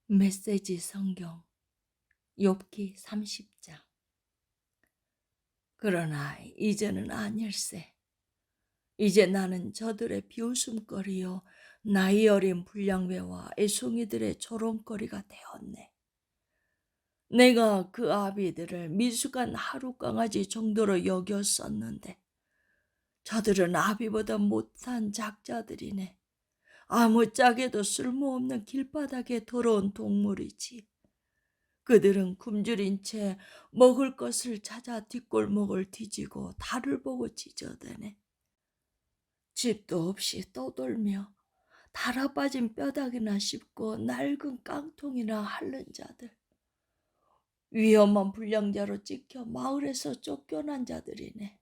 메시지 성경 욥기 30장. 그러나 이제는 아닐세. 이제 나는 저들의 비웃음거리요 나이 어린 불량배와 애송이들의 조롱거리가 되었네. 내가 그 아비들을 미숙한 하룻강아지 정도로 여겼었는데 저들은 아비보다 못한 작자들이네. 아무짝에도 쓸모없는 길바닥에 더러운 동물이지. 그들은 굶주린 채 먹을 것을 찾아 뒷골목을 뒤지고 달을 보고 짖어대네. 집도 없이 떠돌며 달아빠진 뼈다귀나 씹고 낡은 깡통이나 핥는 자들, 위험한 불량자로 찍혀 마을에서 쫓겨난 자들이네.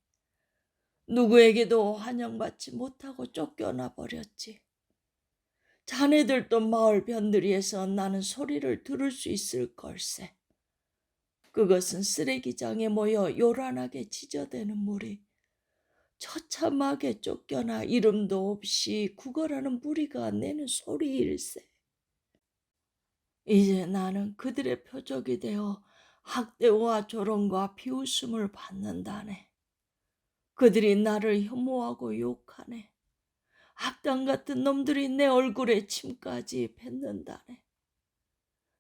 누구에게도 환영받지 못하고 쫓겨나 버렸지. 자네들도 마을 변두리에서 나는 소리를 들을 수 있을 걸세. 그것은 쓰레기장에 모여 요란하게 짖어대는 무리, 처참하게 쫓겨나 이름도 없이 구걸하는 무리가 내는 소리일세. 이제 나는 그들의 표적이 되어 학대와 조롱과 비웃음을 받는다네. 그들이 나를 혐오하고 욕하네. 악당 같은 놈들이 내 얼굴에 침까지 뱉는다네.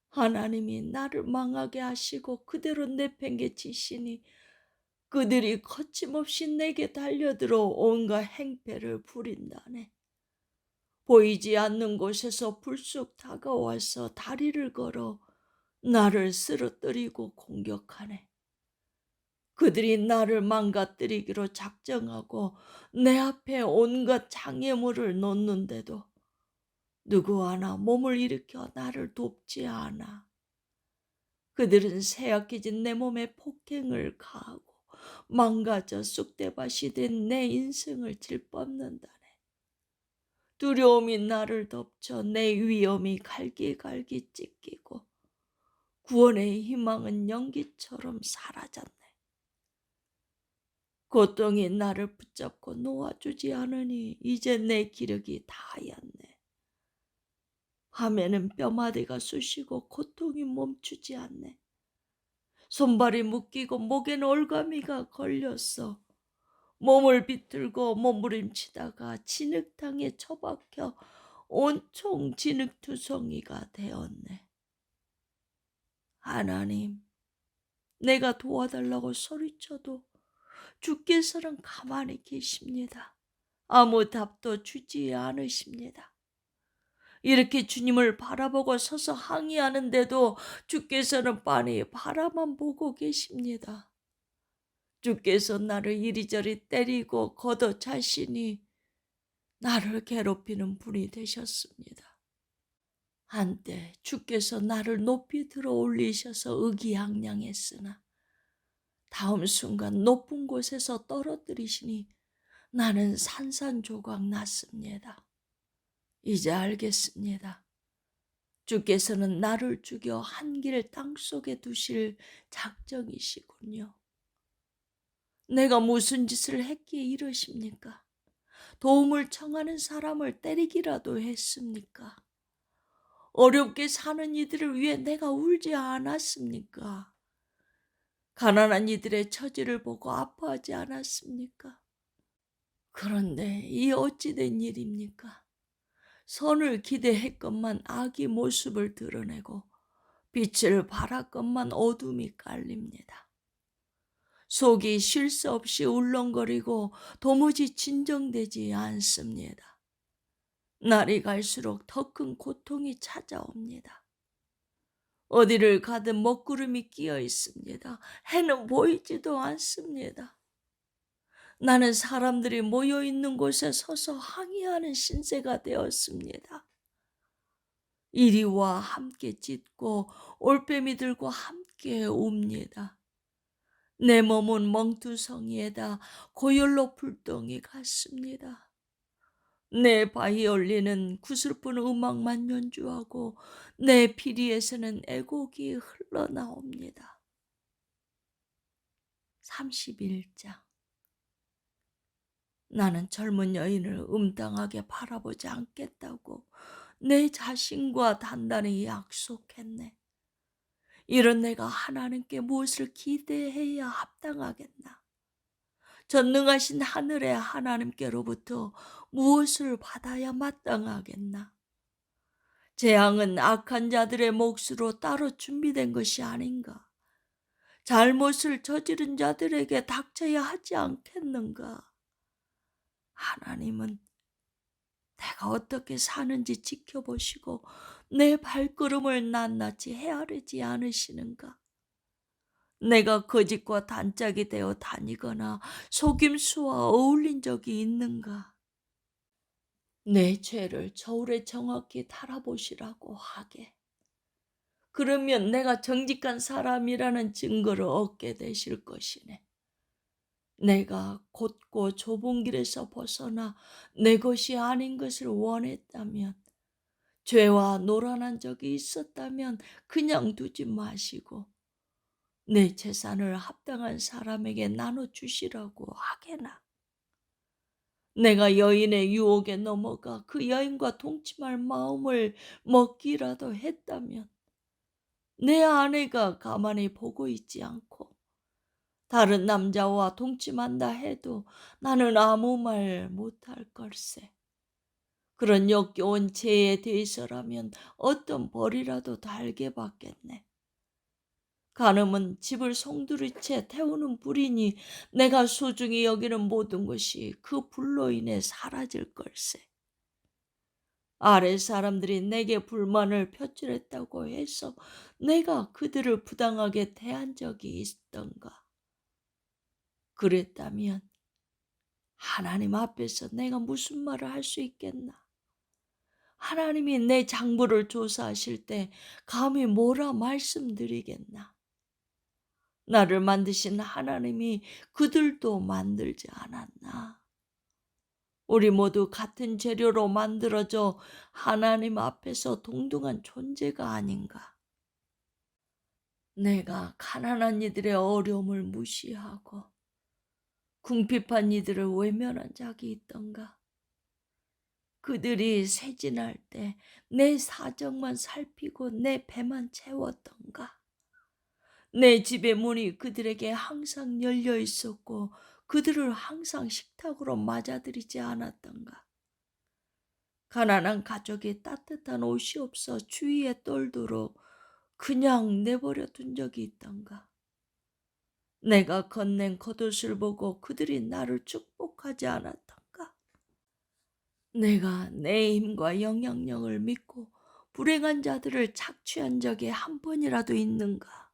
하나님이 나를 망하게 하시고 그대로 내팽개치시니 그들이 거침없이 내게 달려들어 온갖 행패를 부린다네. 보이지 않는 곳에서 불쑥 다가와서 다리를 걸어 나를 쓰러뜨리고 공격하네. 그들이 나를 망가뜨리기로 작정하고 내 앞에 온갖 장애물을 놓는데도 누구 하나 몸을 일으켜 나를 돕지 않아. 그들은 쇠약해진 내 몸에 폭행을 가하고 망가져 쑥대밭이 된 내 인생을 질법는다네. 두려움이 나를 덮쳐 내 위험이 갈기갈기 찢기고 구원의 희망은 연기처럼 사라졌네. 고통이 나를 붙잡고 놓아주지 않으니 이제 내 기력이 다하였네. 밤에는 뼈마디가 쑤시고 고통이 멈추지 않네. 손발이 묶이고 목에는 올가미가 걸렸어. 몸을 비틀고 몸부림치다가 진흙탕에 처박혀 온통 진흙투성이가 되었네. 하나님, 내가 도와달라고 소리쳐도 주께서는 가만히 계십니다. 아무 답도 주지 않으십니다. 이렇게 주님을 바라보고 서서 항의하는데도 주께서는 빤히 바라만 보고 계십니다. 주께서 나를 이리저리 때리고 걷어차시니 나를 괴롭히는 분이 되셨습니다. 한때 주께서 나를 높이 들어 올리셔서 의기양양했으나 다음 순간 높은 곳에서 떨어뜨리시니 나는 산산조각 났습니다. 이제 알겠습니다. 주께서는 나를 죽여 한 길 땅속에 두실 작정이시군요. 내가 무슨 짓을 했기에 이러십니까? 도움을 청하는 사람을 때리기라도 했습니까? 어렵게 사는 이들을 위해 내가 울지 않았습니까? 가난한 이들의 처지를 보고 아파하지 않았습니까? 그런데 이 어찌된 일입니까? 선을 기대했건만 악의 모습을 드러내고 빛을 발했건만 어둠이 깔립니다. 속이 쉴 새 없이 울렁거리고 도무지 진정되지 않습니다. 날이 갈수록 더 큰 고통이 찾아옵니다. 어디를 가든 먹구름이 끼어 있습니다. 해는 보이지도 않습니다. 나는 사람들이 모여 있는 곳에 서서 항의하는 신세가 되었습니다. 이리와 함께 짖고 올빼미들과 함께 웁니다. 내 몸은 멍투성이에다 고열로 불덩이 같습니다. 내 바이올린은 구슬픈 음악만 연주하고 내 피리에서는 애곡이 흘러나옵니다. 31장. 나는 젊은 여인을 음탕하게 바라보지 않겠다고 내 자신과 단단히 약속했네. 이런 내가 하나님께 무엇을 기대해야 합당하겠나? 전능하신 하늘의 하나님께로부터 무엇을 받아야 마땅하겠나? 재앙은 악한 자들의 몫으로 따로 준비된 것이 아닌가? 잘못을 저지른 자들에게 닥쳐야 하지 않겠는가? 하나님은 내가 어떻게 사는지 지켜보시고 내 발걸음을 낱낱이 헤아리지 않으시는가? 내가 거짓과 단짝이 되어 다니거나 속임수와 어울린 적이 있는가? 내 죄를 저울에 정확히 달아보시라고 하게. 그러면 내가 정직한 사람이라는 증거를 얻게 되실 것이네. 내가 곧고 좁은 길에서 벗어나 내 것이 아닌 것을 원했다면, 죄와 노란한 적이 있었다면 그냥 두지 마시고 내 재산을 합당한 사람에게 나눠주시라고 하게나. 내가 여인의 유혹에 넘어가 그 여인과 동침할 마음을 먹기라도 했다면 내 아내가 가만히 보고 있지 않고 다른 남자와 동침한다 해도 나는 아무 말 못할 걸세. 그런 역겨운 죄에 대해서라면 어떤 벌이라도 달게 받겠네. 간음은 집을 송두리째 태우는 불이니 내가 소중히 여기는 모든 것이 그 불로 인해 사라질 걸세. 아래 사람들이 내게 불만을 표출했다고 해서 내가 그들을 부당하게 대한 적이 있던가? 그랬다면 하나님 앞에서 내가 무슨 말을 할 수 있겠나? 하나님이 내 장부를 조사하실 때 감히 뭐라 말씀드리겠나? 나를 만드신 하나님이 그들도 만들지 않았나? 우리 모두 같은 재료로 만들어져 하나님 앞에서 동등한 존재가 아닌가? 내가 가난한 이들의 어려움을 무시하고 궁핍한 이들을 외면한 적이 있던가? 그들이 세진할 때 내 사정만 살피고 내 배만 채웠던가? 내 집의 문이 그들에게 항상 열려 있었고 그들을 항상 식탁으로 맞아들이지 않았던가? 가난한 가족이 따뜻한 옷이 없어 주위에 떨도록 그냥 내버려 둔 적이 있던가? 내가 건넨 겉옷을 보고 그들이 나를 축복하지 않았던가? 내가 내 힘과 영향력을 믿고 불행한 자들을 착취한 적이 한 번이라도 있는가?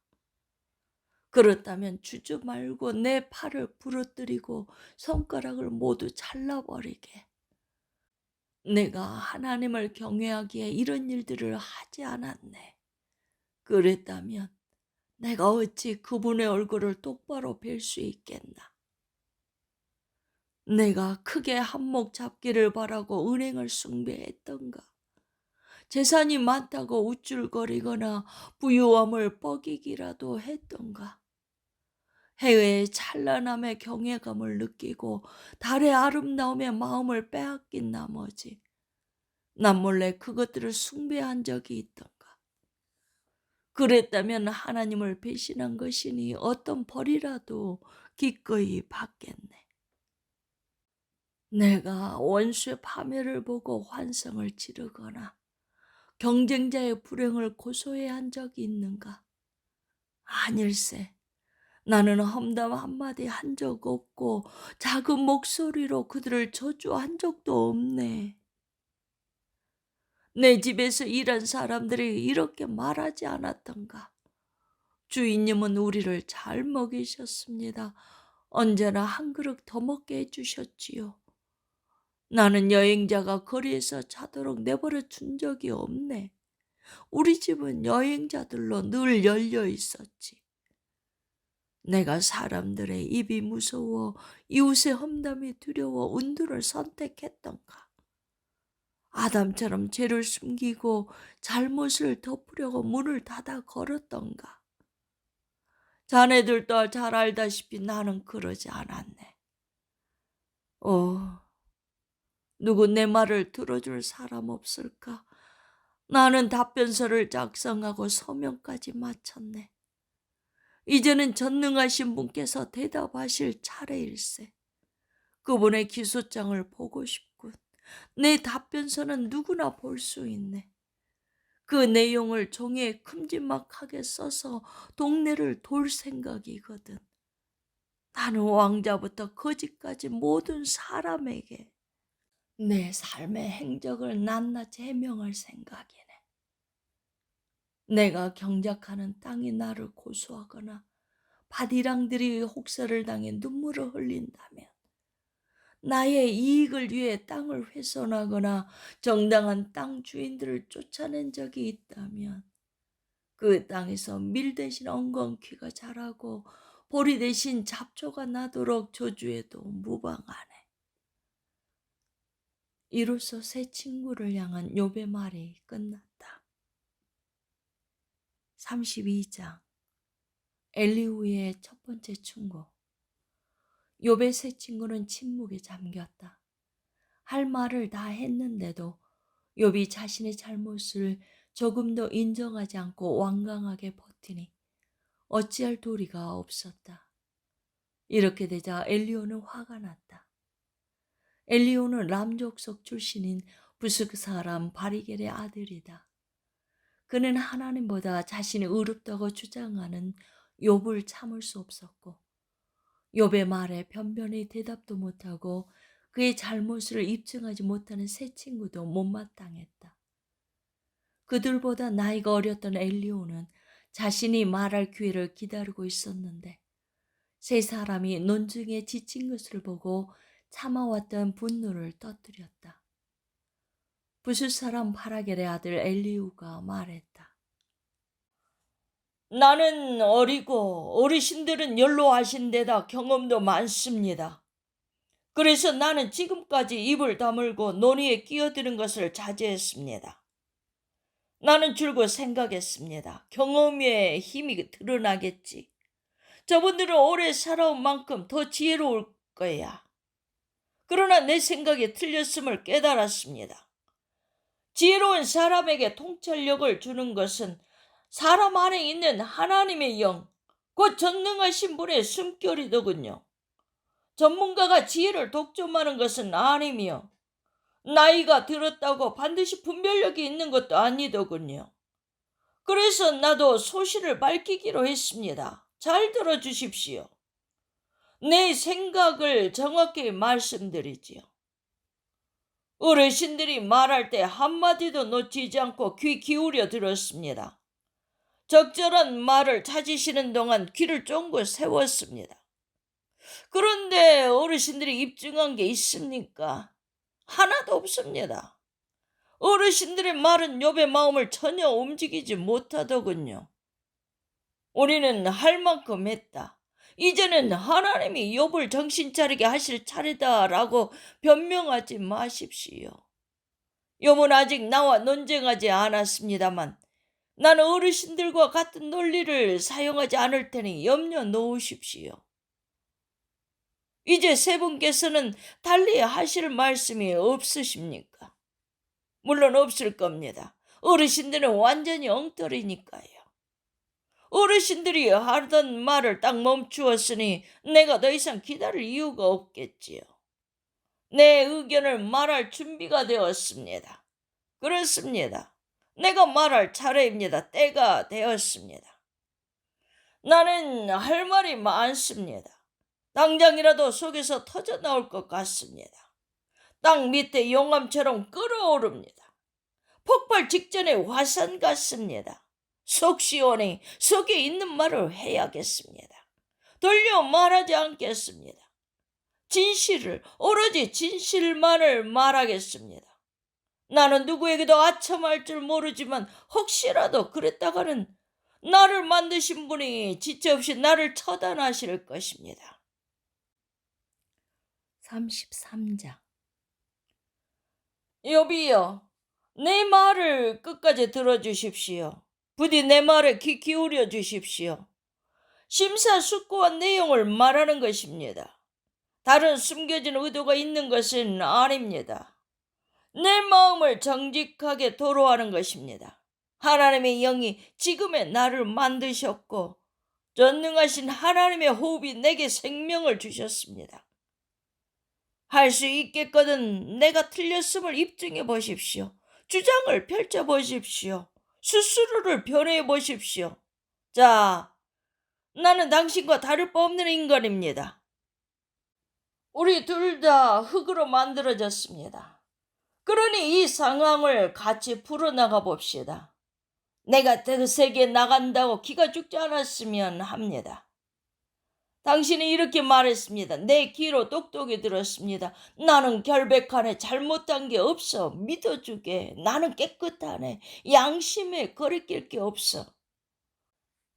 그렇다면 주저 말고 내 팔을 부러뜨리고 손가락을 모두 잘라버리게. 내가 하나님을 경외하기에 이런 일들을 하지 않았네. 그랬다면 내가 어찌 그분의 얼굴을 똑바로 뵐 수 있겠나? 내가 크게 한몫 잡기를 바라고 은행을 숭배했던가? 재산이 많다고 우쭐거리거나 부유함을 뻐기기라도 했던가? 해외의 찬란함에 경외감을 느끼고 달의 아름다움에 마음을 빼앗긴 나머지 남몰래 그것들을 숭배한 적이 있던가? 그랬다면 하나님을 배신한 것이니 어떤 벌이라도 기꺼이 받겠네. 내가 원수의 파멸을 보고 환성을 지르거나 경쟁자의 불행을 고소해야 한 적이 있는가? 아닐세. 나는 험담 한마디 한 적 없고 작은 목소리로 그들을 저주한 적도 없네. 내 집에서 일한 사람들이 이렇게 말하지 않았던가? 주인님은 우리를 잘 먹이셨습니다. 언제나 한 그릇 더 먹게 해주셨지요. 나는 여행자가 거리에서 자도록 내버려 둔 적이 없네. 우리 집은 여행자들로 늘 열려 있었지. 내가 사람들의 입이 무서워 이웃의 험담이 두려워 은둔을 선택했던가? 아담처럼 죄를 숨기고 잘못을 덮으려고 문을 닫아 걸었던가? 자네들도 잘 알다시피 나는 그러지 않았네. 누구 내 말을 들어줄 사람 없을까? 나는 답변서를 작성하고 서명까지 마쳤네. 이제는 전능하신 분께서 대답하실 차례일세. 그분의 기소장을 보고 싶군. 내 답변서는 누구나 볼 수 있네. 그 내용을 종이에 큼지막하게 써서 동네를 돌 생각이거든. 나는 왕자부터 거지까지 모든 사람에게 내 삶의 행적을 낱낱이 해명할 생각이네. 내가 경작하는 땅이 나를 고소하거나 바디랑들이 혹사를 당해 눈물을 흘린다면, 나의 이익을 위해 땅을 훼손하거나 정당한 땅 주인들을 쫓아낸 적이 있다면, 그 땅에서 밀 대신 엉겅퀴가 자라고 보리 대신 잡초가 나도록 저주해도 무방하네. 이로써 새 친구를 향한 욥의 말이 끝났다. 32장. 엘리후의 첫 번째 충고. 욥의 새 친구는 침묵에 잠겼다. 할 말을 다 했는데도 욥이 자신의 잘못을 조금도 인정하지 않고 완강하게 버티니 어찌할 도리가 없었다. 이렇게 되자 엘리후는 화가 났다. 엘리후는 람 족속 출신인 부스그 사람 바리겔의 아들이다. 그는 하나님보다 자신이 의롭다고 주장하는 욥을 참을 수 없었고, 욥의 말에 변변히 대답도 못하고 그의 잘못을 입증하지 못하는 새 친구도 못마땅했다. 그들보다 나이가 어렸던 엘리후는 자신이 말할 기회를 기다리고 있었는데, 세 사람이 논증에 지친 것을 보고 참아왔던 분노를 터뜨렸다. 부스 사람 바라겔의 아들 엘리후가 말했다. 나는 어리고 어르신들은 연로하신 데다 경험도 많습니다. 그래서 나는 지금까지 입을 다물고 논의에 끼어드는 것을 자제했습니다. 나는 줄곧 생각했습니다. 경험의 힘이 드러나겠지. 저분들은 오래 살아온 만큼 더 지혜로울 거야. 그러나 내 생각이 틀렸음을 깨달았습니다. 지혜로운 사람에게 통찰력을 주는 것은 사람 안에 있는 하나님의 영, 곧 전능하신 분의 숨결이더군요. 전문가가 지혜를 독점하는 것은 아니며 나이가 들었다고 반드시 분별력이 있는 것도 아니더군요. 그래서 나도 소신을 밝히기로 했습니다. 잘 들어주십시오. 내 생각을 정확히 말씀드리지요. 어르신들이 말할 때 한마디도 놓치지 않고 귀 기울여 들었습니다. 적절한 말을 찾으시는 동안 귀를 쫑긋 세웠습니다. 그런데 어르신들이 입증한 게 있습니까? 하나도 없습니다. 어르신들의 말은 욥의 마음을 전혀 움직이지 못하더군요. 우리는 할 만큼 했다. 이제는 하나님이 욥을 정신 차리게 하실 차례다라고 변명하지 마십시오. 욥은 아직 나와 논쟁하지 않았습니다만 나는 어르신들과 같은 논리를 사용하지 않을 테니 염려 놓으십시오. 이제 세 분께서는 달리 하실 말씀이 없으십니까? 물론 없을 겁니다. 어르신들은 완전히 엉터리니까요. 어르신들이 하던 말을 딱 멈추었으니 내가 더 이상 기다릴 이유가 없겠지요. 내 의견을 말할 준비가 되었습니다. 그렇습니다. 내가 말할 차례입니다. 때가 되었습니다. 나는 할 말이 많습니다. 당장이라도 속에서 터져나올 것 같습니다. 땅 밑에 용암처럼 끓어오릅니다. 폭발 직전의 화산 같습니다. 속 시원히 속에 있는 말을 해야겠습니다. 돌려 말하지 않겠습니다. 진실을, 오로지 진실만을 말하겠습니다. 나는 누구에게도 아첨할 줄 모르지만 혹시라도 그랬다가는 나를 만드신 분이 지체 없이 나를 처단하실 것입니다. 33장. 욥이여, 내 말을 끝까지 들어주십시오. 부디 내 말에 귀 기울여 주십시오. 심사숙고한 내용을 말하는 것입니다. 다른 숨겨진 의도가 있는 것은 아닙니다. 내 마음을 정직하게 도로하는 것입니다. 하나님의 영이 지금의 나를 만드셨고 전능하신 하나님의 호흡이 내게 생명을 주셨습니다. 할 수 있겠거든 내가 틀렸음을 입증해 보십시오. 주장을 펼쳐 보십시오. 스스로를 변호해 보십시오. 자, 나는 당신과 다를 바 없는 인간입니다. 우리 둘 다 흙으로 만들어졌습니다. 그러니 이 상황을 같이 풀어나가 봅시다. 내가 그 세계에 나간다고 기가 죽지 않았으면 합니다. 당신이 이렇게 말했습니다. 내 귀로 똑똑히 들었습니다. 나는 결백하네. 잘못한 게 없어. 믿어주게. 나는 깨끗하네. 양심에 거리낄 게 없어.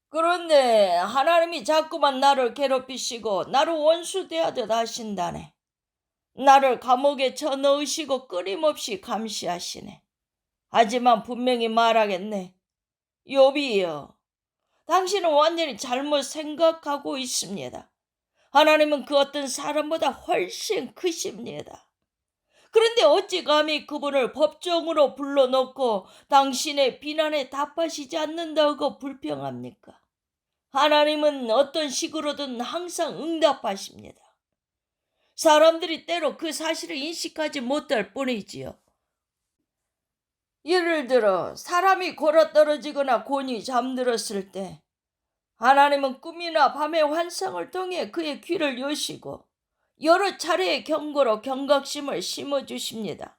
그런데 하나님이 자꾸만 나를 괴롭히시고 나를 원수 대하듯 하신다네. 나를 감옥에 쳐넣으시고 끊임없이 감시하시네. 하지만 분명히 말하겠네. 욥이여, 당신은 완전히 잘못 생각하고 있습니다. 하나님은 그 어떤 사람보다 훨씬 크십니다. 그런데 어찌 감히 그분을 법정으로 불러놓고 당신의 비난에 답하시지 않는다고 불평합니까? 하나님은 어떤 식으로든 항상 응답하십니다. 사람들이 때로 그 사실을 인식하지 못할 뿐이지요. 예를 들어 사람이 곯아떨어지거나 곤히 잠들었을 때 하나님은 꿈이나 밤의 환상을 통해 그의 귀를 여시고 여러 차례의 경고로 경각심을 심어주십니다.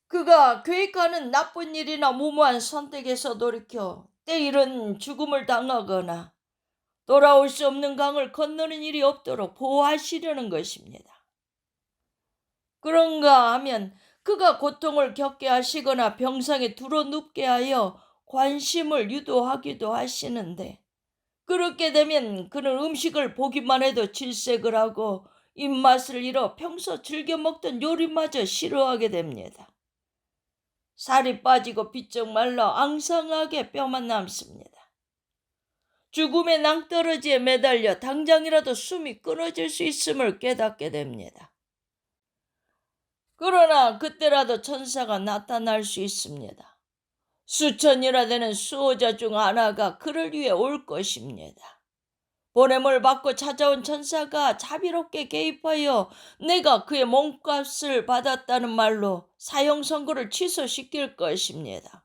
그가 계획하는 나쁜 일이나 무모한 선택에서 돌이켜 때이른 죽음을 당하거나 돌아올 수 없는 강을 건너는 일이 없도록 보호하시려는 것입니다. 그런가 하면 그가 고통을 겪게 하시거나 병상에 두루눕게 하여 관심을 유도하기도 하시는데 그렇게 되면 그는 음식을 보기만 해도 질색을 하고 입맛을 잃어 평소 즐겨 먹던 요리마저 싫어하게 됩니다. 살이 빠지고 비쩍 말라 앙상하게 뼈만 남습니다. 죽음의 낭떠러지에 매달려 당장이라도 숨이 끊어질 수 있음을 깨닫게 됩니다. 그러나 그때라도 천사가 나타날 수 있습니다. 수천이나 되는 수호자 중 하나가 그를 위해 올 것입니다. 보냄을 받고 찾아온 천사가 자비롭게 개입하여 내가 그의 몸값을 받았다는 말로 사형 선고를 취소시킬 것입니다.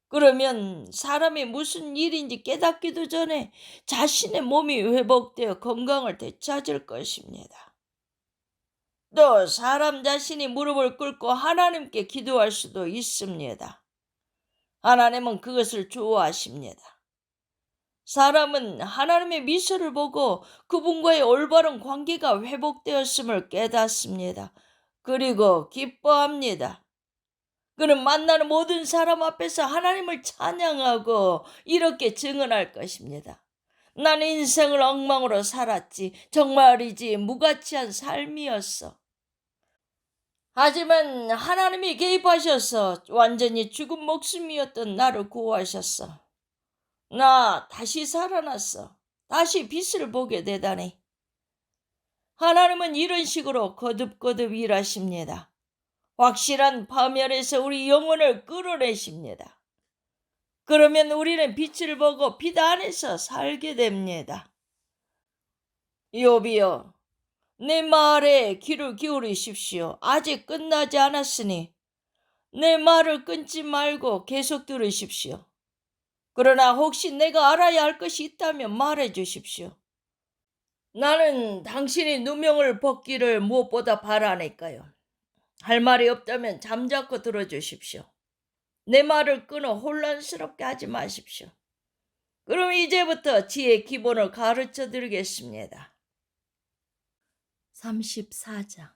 그러면 사람이 무슨 일인지 깨닫기도 전에 자신의 몸이 회복되어 건강을 되찾을 것입니다. 또 사람 자신이 무릎을 꿇고 하나님께 기도할 수도 있습니다. 하나님은 그것을 좋아하십니다. 사람은 하나님의 미소를 보고 그분과의 올바른 관계가 회복되었음을 깨닫습니다. 그리고 기뻐합니다. 그는 만나는 모든 사람 앞에서 하나님을 찬양하고 이렇게 증언할 것입니다. 난 인생을 엉망으로 살았지. 정말이지 무가치한 삶이었어. 하지만 하나님이 개입하셔서 완전히 죽은 목숨이었던 나를 구하셨어. 나 다시 살아났어. 다시 빛을 보게 되다니. 하나님은 이런 식으로 거듭거듭 일하십니다. 확실한 파멸에서 우리 영혼을 끌어내십니다. 그러면 우리는 빛을 보고 빛 안에서 살게 됩니다. 욥이여, 내 말에 귀를 기울이십시오. 아직 끝나지 않았으니 내 말을 끊지 말고 계속 들으십시오. 그러나 혹시 내가 알아야 할 것이 있다면 말해 주십시오. 나는 당신이 누명을 벗기를 무엇보다 바라니까요. 할 말이 없다면 잠자코 들어주십시오. 내 말을 끊어 혼란스럽게 하지 마십시오. 그럼 이제부터 지혜의 기본을 가르쳐 드리겠습니다. 34장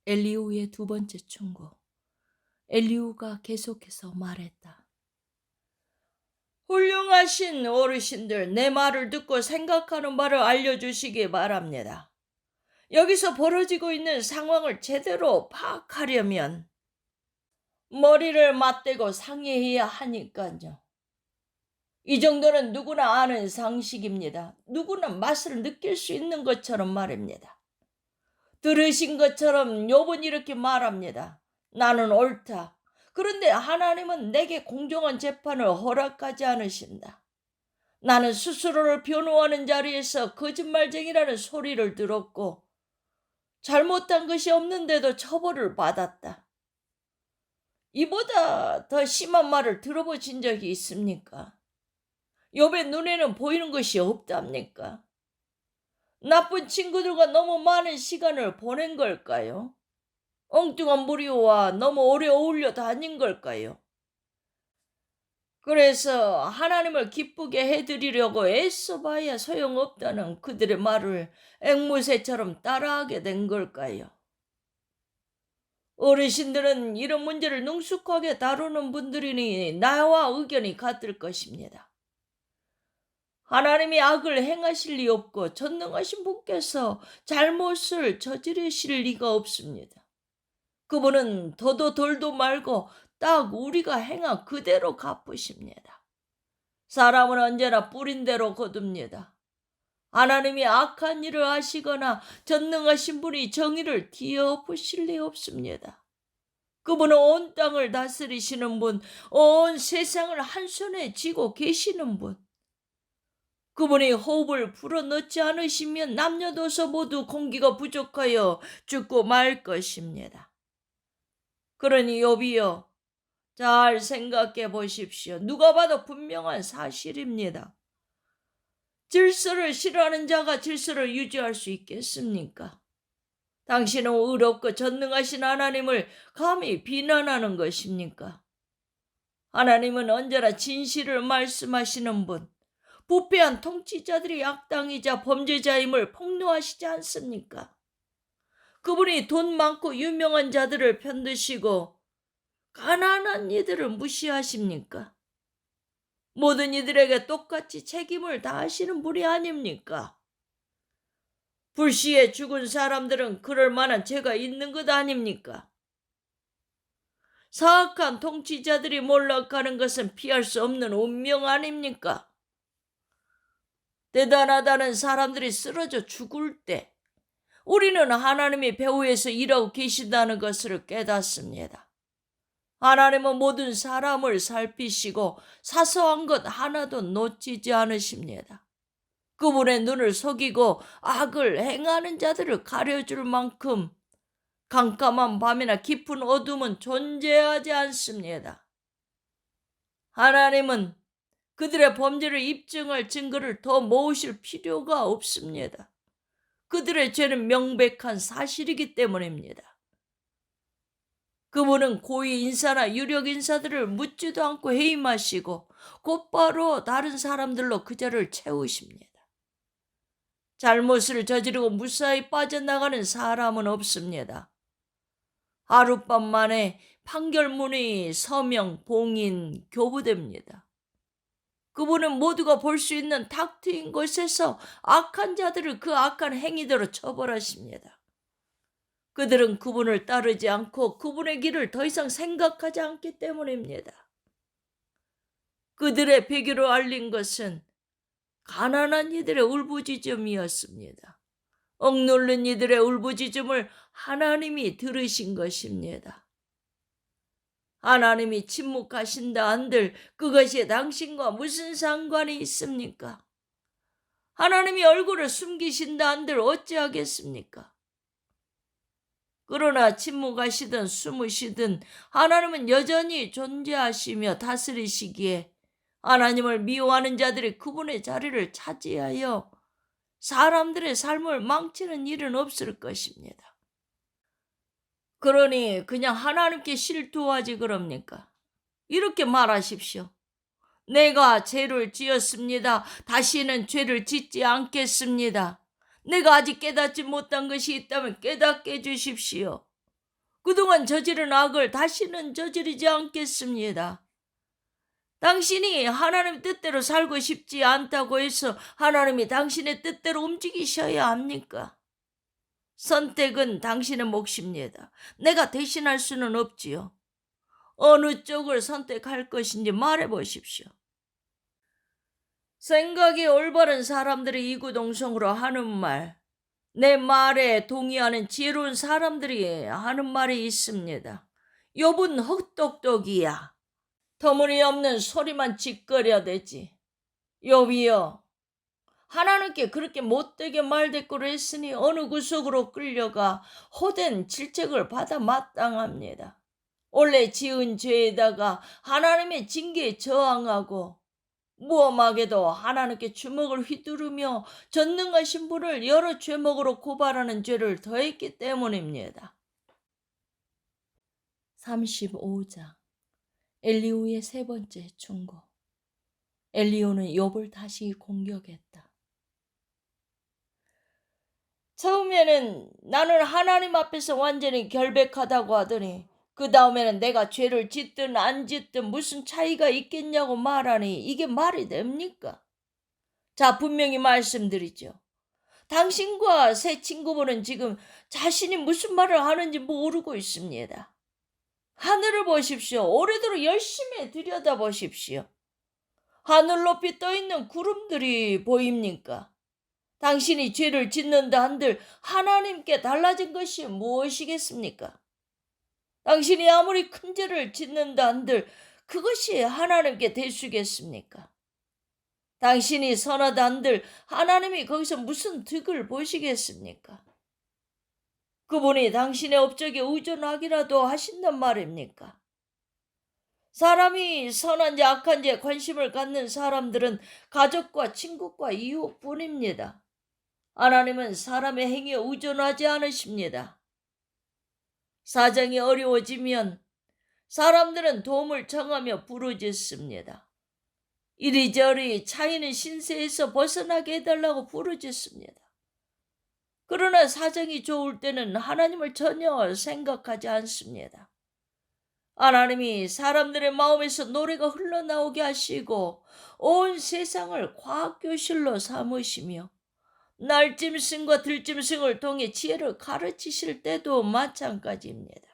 엘리후의 두 번째 충고. 엘리후가 계속해서 말했다. 훌륭하신 어르신들, 내 말을 듣고 생각하는 바를 알려주시기 바랍니다. 여기서 벌어지고 있는 상황을 제대로 파악하려면 머리를 맞대고 상의해야 하니까요. 이 정도는 누구나 아는 상식입니다. 누구나 맛을 느낄 수 있는 것처럼 말입니다. 들으신 것처럼 욥은 이렇게 말합니다. 나는 옳다. 그런데 하나님은 내게 공정한 재판을 허락하지 않으신다. 나는 스스로를 변호하는 자리에서 거짓말쟁이라는 소리를 들었고 잘못한 것이 없는데도 처벌을 받았다. 이보다 더 심한 말을 들어보신 적이 있습니까? 욥의 눈에는 보이는 것이 없답니까? 나쁜 친구들과 너무 많은 시간을 보낸 걸까요? 엉뚱한 무리와 너무 오래 어울려 다닌 걸까요? 그래서 하나님을 기쁘게 해드리려고 애써봐야 소용없다는 그들의 말을 앵무새처럼 따라하게 된 걸까요? 어르신들은 이런 문제를 능숙하게 다루는 분들이니 나와 의견이 같을 것입니다. 하나님이 악을 행하실 리 없고 전능하신 분께서 잘못을 저지르실 리가 없습니다. 그분은 더도 덜도 말고 딱 우리가 행한 그대로 갚으십니다. 사람은 언제나 뿌린 대로 거둡니다. 하나님이 악한 일을 하시거나 전능하신 분이 정의를 뒤엎으실 리 없습니다. 그분은 온 땅을 다스리시는 분, 온 세상을 한 손에 쥐고 계시는 분. 그분이 호흡을 불어넣지 않으시면 남녀노소 모두 공기가 부족하여 죽고 말 것입니다. 그러니 욥이여, 잘 생각해 보십시오. 누가 봐도 분명한 사실입니다. 질서를 싫어하는 자가 질서를 유지할 수 있겠습니까? 당신은 의롭고 전능하신 하나님을 감히 비난하는 것입니까? 하나님은 언제나 진실을 말씀하시는 분, 부패한 통치자들이 악당이자 범죄자임을 폭로하시지 않습니까? 그분이 돈 많고 유명한 자들을 편드시고 가난한 이들을 무시하십니까? 모든 이들에게 똑같이 책임을 다하시는 분이 아닙니까? 불시에 죽은 사람들은 그럴 만한 죄가 있는 것 아닙니까? 사악한 통치자들이 몰락하는 것은 피할 수 없는 운명 아닙니까? 대단하다는 사람들이 쓰러져 죽을 때 우리는 하나님이 배후에서 일하고 계신다는 것을 깨닫습니다. 하나님은 모든 사람을 살피시고 사소한 것 하나도 놓치지 않으십니다. 그분의 눈을 속이고 악을 행하는 자들을 가려줄 만큼 깜깜한 밤이나 깊은 어둠은 존재하지 않습니다. 하나님은 그들의 범죄를 입증할 증거를 더 모으실 필요가 없습니다. 그들의 죄는 명백한 사실이기 때문입니다. 그분은 고위 인사나 유력 인사들을 묻지도 않고 해임하시고 곧바로 다른 사람들로 그 자를 채우십니다. 잘못을 저지르고 무사히 빠져나가는 사람은 없습니다. 하룻밤 만에 판결문이 서명, 봉인, 교부됩니다. 그분은 모두가 볼 수 있는 탁 트인 곳에서 악한 자들을 그 악한 행위대로 처벌하십니다. 그들은 그분을 따르지 않고 그분의 길을 더 이상 생각하지 않기 때문입니다. 그들의 배교를 알린 것은 가난한 이들의 울부짖음이었습니다. 억눌린 이들의 울부짖음을 하나님이 들으신 것입니다. 하나님이 침묵하신다 한들 그것이 당신과 무슨 상관이 있습니까? 하나님이 얼굴을 숨기신다 한들 어찌하겠습니까? 그러나 침묵하시든 숨으시든 하나님은 여전히 존재하시며 다스리시기에 하나님을 미워하는 자들이 그분의 자리를 차지하여 사람들의 삶을 망치는 일은 없을 것입니다. 그러니 그냥 하나님께 실토하지 그럽니까? 이렇게 말하십시오. 내가 죄를 지었습니다. 다시는 죄를 짓지 않겠습니다. 내가 아직 깨닫지 못한 것이 있다면 깨닫게 해주십시오. 그동안 저지른 악을 다시는 저지르지 않겠습니다. 당신이 하나님 뜻대로 살고 싶지 않다고 해서 하나님이 당신의 뜻대로 움직이셔야 합니까? 선택은 당신의 몫입니다. 내가 대신할 수는 없지요. 어느 쪽을 선택할 것인지 말해보십시오. 생각이 올바른 사람들이 이구동성으로 하는 말, 내 말에 동의하는 지혜로운 사람들이 하는 말이 있습니다. 욥은 헛똑똑이야. 터무니없는 소리만 짓거려대지. 욥이여, 하나님께 그렇게 못되게 말대꾸를 했으니 어느 구석으로 끌려가 호된 질책을 받아 마땅합니다. 원래 지은 죄에다가 하나님의 징계에 저항하고 무엄하게도 하나님께 주먹을 휘두르며 전능하신 분을 여러 죄목으로 고발하는 죄를 더했기 때문입니다. 35장 엘리후의 세 번째 충고. 엘리후는 욥을 다시 공격했다. 처음에는 나는 하나님 앞에서 완전히 결백하다고 하더니 그 다음에는 내가 죄를 짓든 안 짓든 무슨 차이가 있겠냐고 말하니 이게 말이 됩니까? 자, 분명히 말씀드리죠. 당신과 새 친구분은 지금 자신이 무슨 말을 하는지 모르고 있습니다. 하늘을 보십시오. 오래도록 열심히 들여다보십시오. 하늘 높이 떠있는 구름들이 보입니까? 당신이 죄를 짓는다 한들 하나님께 달라진 것이 무엇이겠습니까? 당신이 아무리 큰 죄를 짓는다 한들 그것이 하나님께 대수겠습니까? 당신이 선하다 한들 하나님이 거기서 무슨 득을 보시겠습니까? 그분이 당신의 업적에 의존하기라도 하신단 말입니까? 사람이 선한지 악한지에 관심을 갖는 사람들은 가족과 친구과 이웃뿐입니다. 하나님은 사람의 행위에 의존하지 않으십니다. 사정이 어려워지면 사람들은 도움을 청하며 부르짖습니다. 이리저리 차이는 신세에서 벗어나게 해달라고 부르짖습니다. 그러나 사정이 좋을 때는 하나님을 전혀 생각하지 않습니다. 하나님이 사람들의 마음에서 노래가 흘러나오게 하시고 온 세상을 과학교실로 삼으시며 날짐승과 들짐승을 통해 지혜를 가르치실 때도 마찬가지입니다.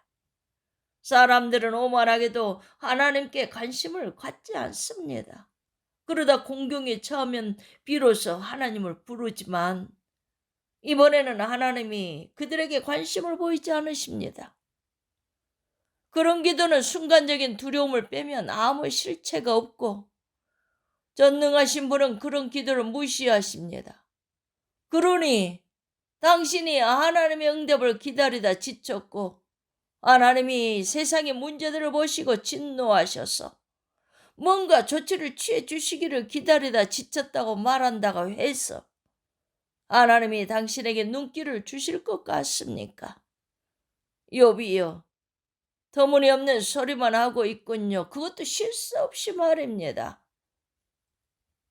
사람들은 오만하게도 하나님께 관심을 갖지 않습니다. 그러다 공경에 처하면 비로소 하나님을 부르지만 이번에는 하나님이 그들에게 관심을 보이지 않으십니다. 그런 기도는 순간적인 두려움을 빼면 아무 실체가 없고 전능하신 분은 그런 기도를 무시하십니다. 그러니 당신이 하나님의 응답을 기다리다 지쳤고 하나님이 세상의 문제들을 보시고 진노하셔서 뭔가 조치를 취해 주시기를 기다리다 지쳤다고 말한다고 해서 하나님이 당신에게 눈길을 주실 것 같습니까? 욥이여, 터무니없는 소리만 하고 있군요. 그것도 쉴 새 없이 말입니다.